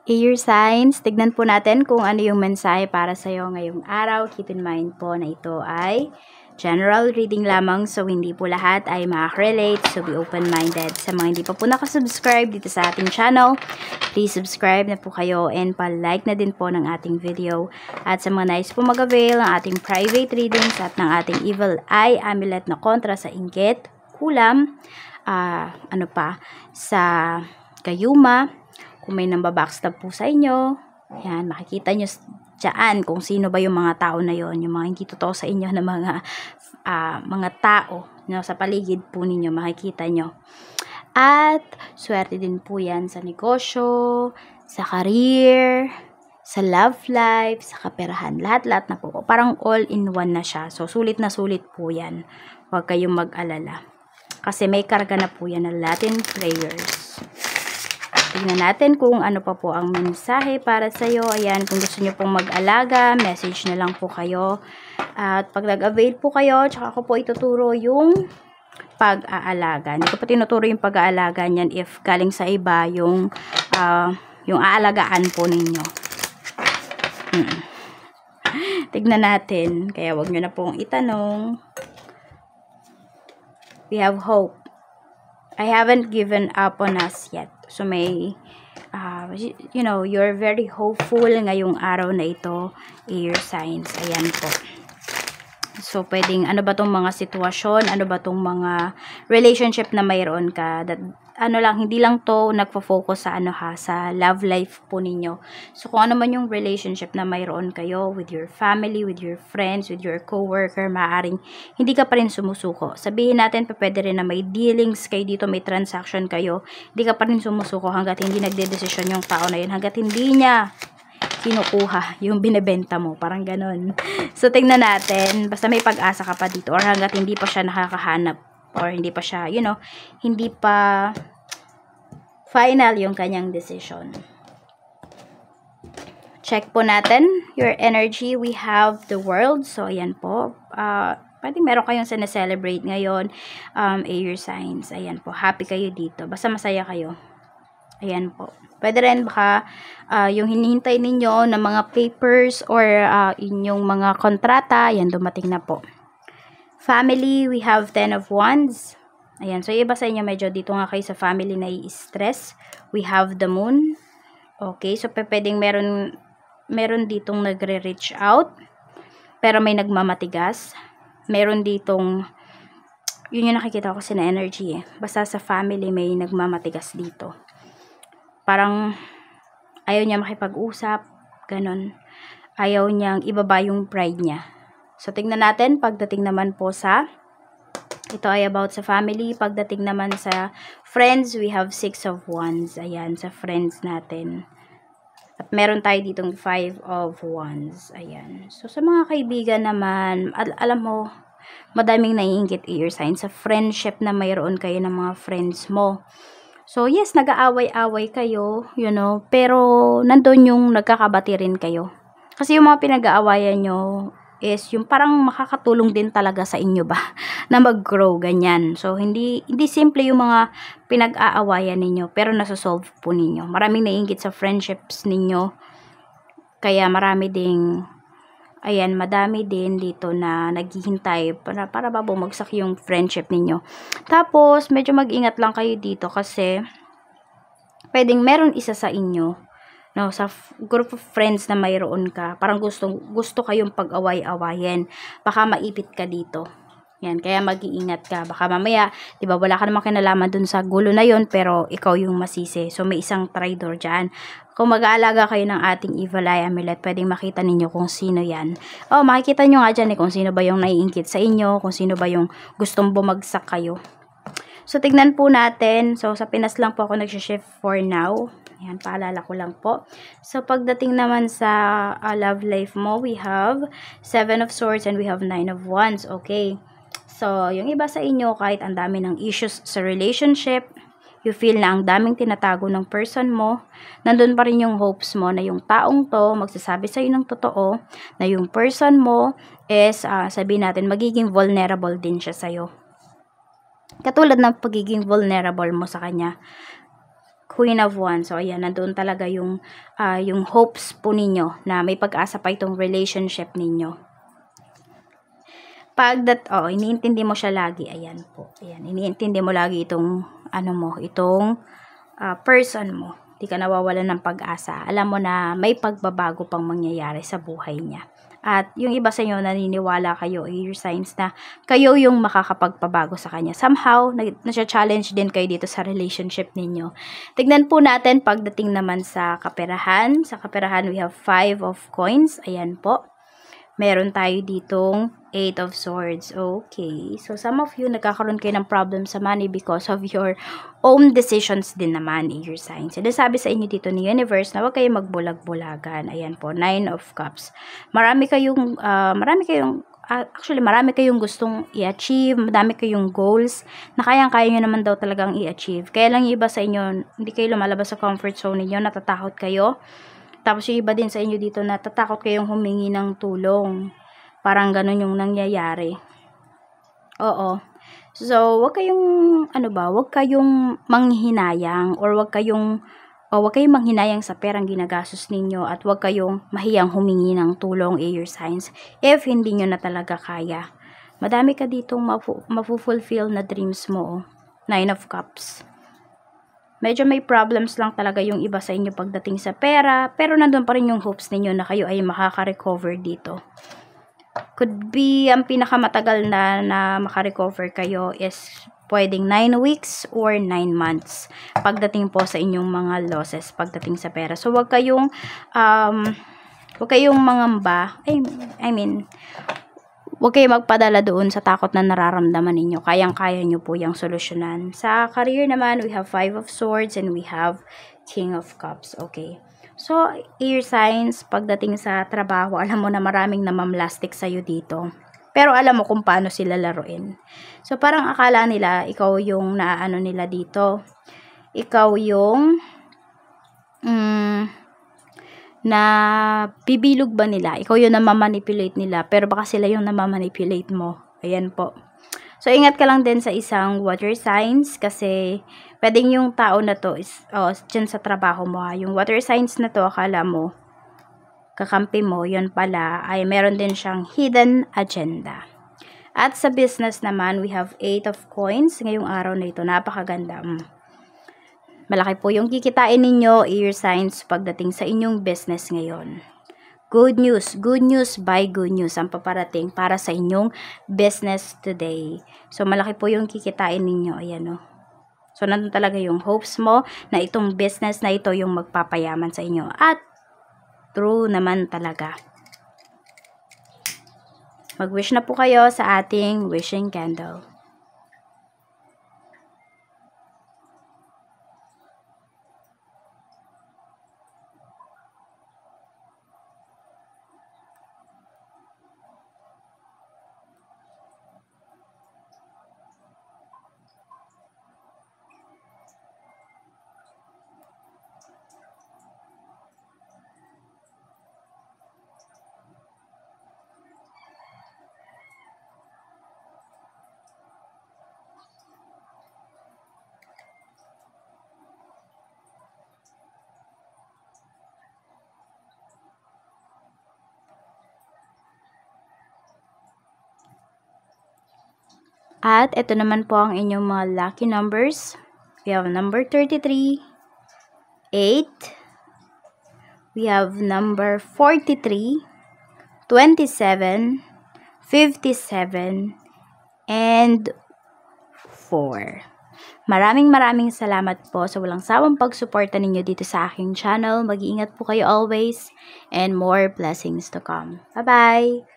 Air signs, tignan po natin kung ano yung mensahe para sa'yo ngayong araw. Keep in mind po na ito ay general reading lamang, so hindi po lahat ay makaka-relate, so be open-minded. Sa mga hindi pa po nakasubscribe dito sa ating channel, please subscribe na po kayo and pa-like na din po ng ating video. At sa mga nais po mag-avail ng ating private readings at ng ating evil eye amulet na kontra sa inggit, kulam, sa gayuma, kung may nambabaksstab po sa inyo, yan, makikita nyo dyan kung sino ba yung mga tao na yon, yung mga hindi totoo sa inyo na mga tao no, sa paligid po ninyo, makikita nyo. At swerte din po yan sa negosyo, sa career, sa love life, sa kaperahan, lahat-lahat na po. Parang all-in-one na siya. So, sulit na sulit po yan. Huwag kayong mag-alala. Kasi may karga na po yan ng Latin prayers. Tingnan natin kung ano pa po ang mensahe para sa iyo. Ayan, kung gusto niyo pong mag-alaga, message na lang po kayo. At pag nag-avail po kayo, tsaka ko po ituturo yung pag-aalaga. Hindi ko pa tinuturo yung pag-aalaga niyan if galing sa iba yung aalagaan po ninyo. Tignan natin. Kaya wag niyo na pong itanong. We have hope. I haven't given up on us yet. So may, you're very hopeful ngayong araw na ito, air signs. Ayan po. So, pwedeng, ano ba tong mga sitwasyon, ano ba tong mga relationship na mayroon ka, that, hindi lang to nagfo-focus sa sa love life po ninyo. So, kung ano man yung relationship na mayroon kayo with your family, with your friends, with your coworker, maaaring hindi ka pa rin sumusuko. Sabihin natin, pwede rin na may dealings kayo dito, may transaction kayo, hindi ka pa rin sumusuko hanggat hindi nagde-desisyon yung tao na yun, hanggat hindi niya kinukuha yung binebenta mo, parang ganon. So, tingnan natin, basta may pag-asa ka pa dito, or hanggat hindi pa siya nakakahanap, or hindi pa siya, hindi pa final yung kanyang decision. Check po natin your energy. We have the world. So, ayan po. Pwede meron kayong sineselebrate ngayon, air signs. Ayan po. Happy kayo dito. Basta masaya kayo. Ayan po. Pwede rin baka yung hinihintay ninyo na mga papers or inyong mga kontrata, ayan, dumating na po. Family, we have 10 of Wands. Ayan, so iba sa inyo medyo dito nga kayo sa family na i-stress. We have the moon. Okay, so pwedeng meron ditong nagre-reach out, pero may nagmamatigas. Meron ditong, yun yung nakikita ko kasi na energy eh. Basta sa family may nagmamatigas dito. Parang ayaw niya makipag-usap, ganon. Ayaw niyang ibaba yung pride niya. So, tingnan natin, pagdating naman po ito ay about sa family. Pagdating naman sa friends, we have 6 of Wands. Ayan, sa friends natin. At meron tayo ditong 5 of Wands. Ayan. So, sa mga kaibigan naman, alam mo, madaming naiinggit air sign sa friendship na mayroon kayo ng mga friends mo. So, yes, nag-aaway-away kayo, pero nandun yung nagkakabati rin kayo. Kasi yung mga pinag-aawayan nyo is yung parang makakatulong din talaga sa inyo ba na mag-grow, ganyan. So, hindi simple yung mga pinag-aawayan ninyo, pero nasosolve po ninyo. Maraming naiinggit sa friendships ninyo, kaya madami din dito na naghihintay para ba bumagsak yung friendship ninyo. Tapos, medyo mag-ingat lang kayo dito kasi pwedeng meron isa sa inyo, sa group of friends na mayroon ka, parang gusto kayong pag-away-awayin. Baka maipit ka dito. Yan, kaya mag-iingat ka. Baka mamaya, di ba, wala ka namang kinalaman dun sa gulo na yon, pero ikaw yung masisi. So, may isang traitor dyan. Kung mag-aalaga kayo ng ating evil eye amulet, pwedeng makita ninyo kung sino yan. Makikita nyo nga dyan kung sino ba yung naiingkit sa inyo, kung sino ba yung gustong bumagsak kayo. So, tignan po natin. So, sa Pinas lang po ako nag-shift for now. Ayan, paalala ko lang po. So, pagdating naman sa love life mo, we have 7 of Swords and we have 9 of Wands. Okay. So, yung iba sa inyo, kahit ang dami ng issues sa relationship, you feel na ang daming tinatago ng person mo, nandun pa rin yung hopes mo na yung taong to, magsasabi sa'yo ng totoo, na yung person mo is, sabihin natin, magiging vulnerable din siya sa'yo. Katulad ng pagiging vulnerable mo sa kanya. Queen of Wands. So, ayan, nandoon talaga yung hopes po ninyo na may pag-asa pa itong relationship ninyo. Iniintindi mo siya lagi. Ayan po. Ayan, iniintindi mo lagi itong, person mo. Di ka nawawalan ng pag-asa. Alam mo na may pagbabago pang mangyayari sa buhay niya. At yung iba sa inyo, naniniwala kayo, your signs na kayo yung makakapagpabago sa kanya. Somehow, nasa-challenge din kayo dito sa relationship ninyo. Tignan po natin pagdating naman sa kaperahan. Sa kaperahan, we have 5 of coins. Ayan po. Meron tayo ditong 8 of swords. Okay. So, some of you, nagkakaroon kayo ng problem sa money because of your own decisions din naman, your signs. Sinasabi sa inyo dito ni universe na huwag kayong magbulag-bulagan. Ayan po, 9 of cups. Marami kayong gustong i-achieve, madami kayong goals na kayang-kaya nyo naman daw talagang i-achieve. Kaya lang yung iba sa inyo, hindi kayo lumalabas sa comfort zone ninyo, natatakot kayo. Tapos yung iba din sa inyo dito, natatakot kayong humingi ng tulong. Parang ganun yung nangyayari. Oo. So, wag kayong manghinayang or wag kayong manghinayang sa perang ginagastos ninyo at wag kayong mahiyang humingi ng tulong, your signs, if hindi nyo na talaga kaya. Madami ka ditong mafulfill na dreams mo. 9 of Cups. Medyo may problems lang talaga yung iba sa inyo pagdating sa pera, pero nandun pa rin yung hopes ninyo na kayo ay makaka-recover dito. Could be, ang pinakamatagal na makarecover kayo is pwedeng 9 weeks or 9 months pagdating po sa inyong mga losses pagdating sa pera. So, wag kayong mangamba. Huwag kayong magpadala doon sa takot na nararamdaman ninyo. Kayang-kaya nyo po yung solusyonan. Sa career naman, we have 5 of swords and we have King of Cups. Okay. So, air signs, pagdating sa trabaho, alam mo na maraming namamlastik sa'yo dito. Pero alam mo kung paano sila laruin. So, parang akala nila, ikaw yung naaano nila dito. Ikaw yung na bibilog ba nila? Ikaw yung namamanipulate nila, pero baka sila yung namamanipulate mo. Ayan po. So, ingat ka lang din sa isang water signs kasi pwedeng yung tao na to is, dyan sa trabaho mo ha. Yung water signs na to, akala mo, kakampi mo, yun pala, ay meron din siyang hidden agenda. At sa business naman, we have 8 of coins. Ngayong araw na ito, napakaganda. Malaki po yung kikitain ninyo, air signs, pagdating sa inyong business ngayon. Good news by good news ang paparating para sa inyong business today. So, malaki po yung kikitain ninyo. Ayan o. So, nandun talaga yung hopes mo na itong business na ito yung magpapayaman sa inyo. At, true naman talaga. Mag-wish na po kayo sa ating wishing candle. At ito naman po ang inyong mga lucky numbers. We have number 33, 8, we have number 43, 27, 57, and 4. Maraming salamat po sa walang sawang pagsuporta ninyo dito sa aking channel. Mag-iingat po kayo always and more blessings to come. Bye-bye!